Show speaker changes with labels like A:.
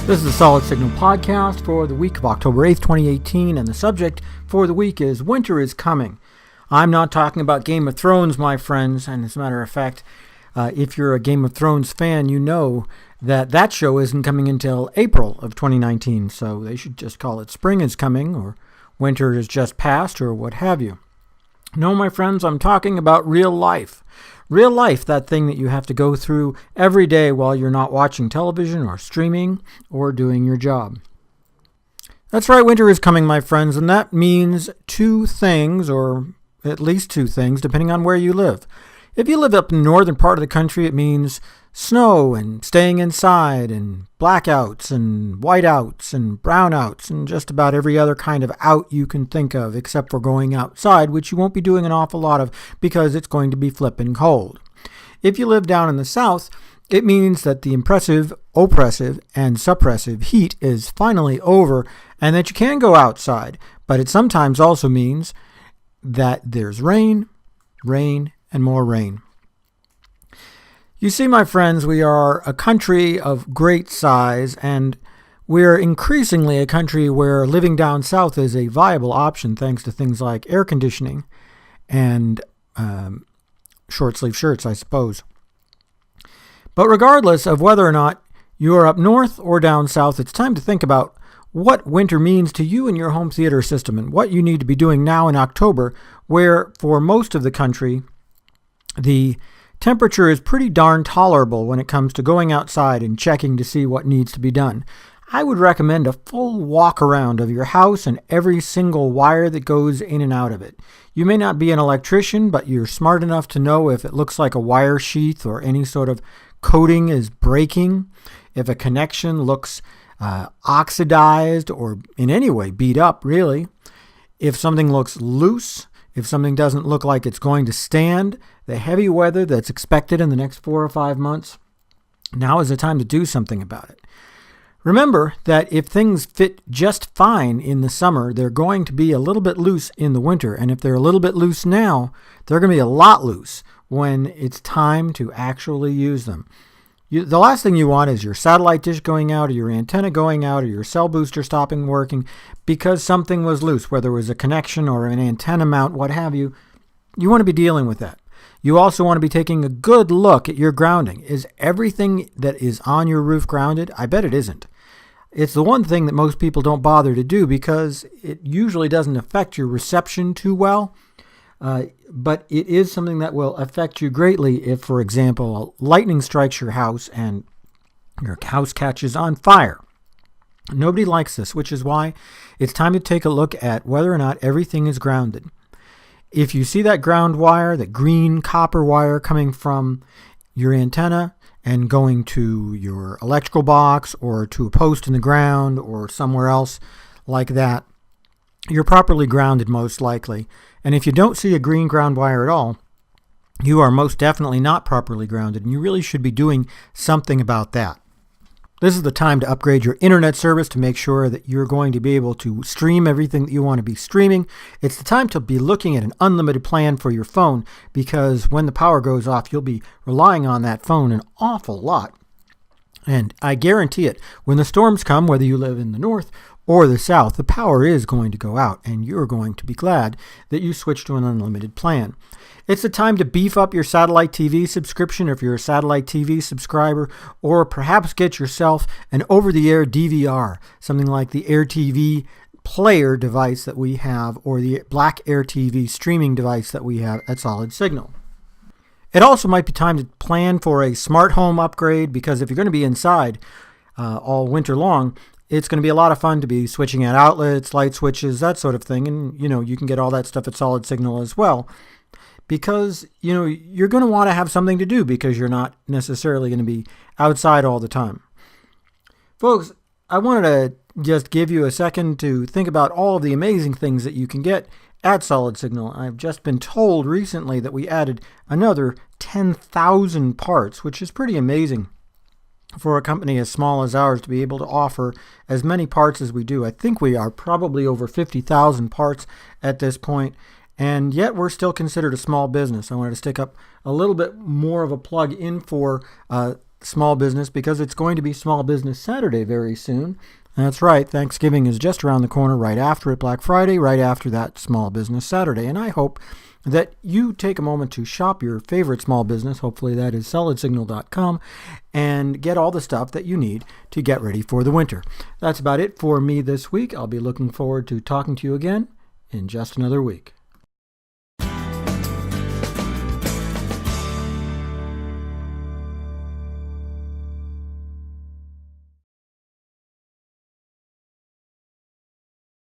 A: This is the Solid Signal podcast for the week of October 8th, 2018, and the subject for the week is Winter is Coming. I'm not talking about Game of Thrones, my friends, and as a matter of fact, if you're a Game of Thrones fan, you know that show isn't coming until April of 2019, so they should just call it Spring is Coming, or Winter is just past, or what have you. No, my friends, I'm talking about real life. Real life, that thing that you have to go through every day while you're not watching television or streaming or doing your job. That's right, winter is coming, my friends, and that means two things, or at least two things, depending on where you live. If you live up in the northern part of the country, it means snow and staying inside and blackouts and whiteouts and brownouts and just about every other kind of out you can think of except for going outside, which you won't be doing an awful lot of because it's going to be flippin' cold. If you live down in the south, it means that the oppressive and suppressive heat is finally over and that you can go outside, but it sometimes also means that there's rain, and more rain. You see, my friends, we are a country of great size, and we're increasingly a country where living down south is a viable option thanks to things like air conditioning and short-sleeve shirts, I suppose. But regardless of whether or not you are up north or down south, it's time to think about what winter means to you and your home theater system and what you need to be doing now in October, where for most of the country, the temperature is pretty darn tolerable when it comes to going outside and checking to see what needs to be done. I would recommend a full walk around of your house and every single wire that goes in and out of it. You may not be an electrician, but you're smart enough to know if it looks like a wire sheath or any sort of coating is breaking, if a connection looks oxidized or in any way beat up, really, if something looks loose, if something doesn't look like it's going to stand the heavy weather that's expected in the next 4 or 5 months, now is the time to do something about it. Remember that if things fit just fine in the summer, they're going to be a little bit loose in the winter. And if they're a little bit loose now, they're going to be a lot loose when it's time to actually use them. The last thing you want is your satellite dish going out or your antenna going out or your cell booster stopping working because something was loose, whether it was a connection or an antenna mount, what have you. You want to be dealing with that. You also want to be taking a good look at your grounding. Is everything that is on your roof grounded? I bet it isn't. It's the one thing that most people don't bother to do because it usually doesn't affect your reception too well. But it is something that will affect you greatly if, for example, lightning strikes your house and your house catches on fire. Nobody likes this, which is why it's time to take a look at whether or not everything is grounded. If you see that ground wire, that green copper wire coming from your antenna and going to your electrical box or to a post in the ground or somewhere else like that, you're properly grounded most likely. And if you don't see a green ground wire at all, you are most definitely not properly grounded, and you really should be doing something about that. This is the time to upgrade your internet service to make sure that you're going to be able to stream everything that you want to be streaming. It's the time to be looking at an unlimited plan for your phone because when the power goes off, you'll be relying on that phone an awful lot. And I guarantee it, when the storms come, whether you live in the north or the south, the power is going to go out, and you're going to be glad that you switched to an unlimited plan. It's the time to beef up your satellite TV subscription if you're a satellite TV subscriber, or perhaps get yourself an over-the-air DVR, something like the Air TV player device that we have, or the Black Air TV streaming device that we have at Solid Signal. It also might be time to plan for a smart home upgrade, because if you're going to be inside all winter long, it's going to be a lot of fun to be switching out outlets, light switches, that sort of thing. And, you can get all that stuff at Solid Signal as well. Because, you're going to want to have something to do because you're not necessarily going to be outside all the time. Folks, I wanted to just give you a second to think about all of the amazing things that you can get at Solid Signal. I've just been told recently that we added another 10,000 parts, which is pretty amazing for a company as small as ours to be able to offer as many parts as we do. I think we are probably over 50,000 parts at this point, and yet we're still considered a small business. I wanted to stick up a little bit more of a plug in for small business because it's going to be Small Business Saturday very soon. That's right, Thanksgiving is just around the corner, right after it, Black Friday, right after that Small Business Saturday. And I hope that you take a moment to shop your favorite small business, hopefully that is solidsignal.com, and get all the stuff that you need to get ready for the winter. That's about it for me this week. I'll be looking forward to talking to you again in just another week.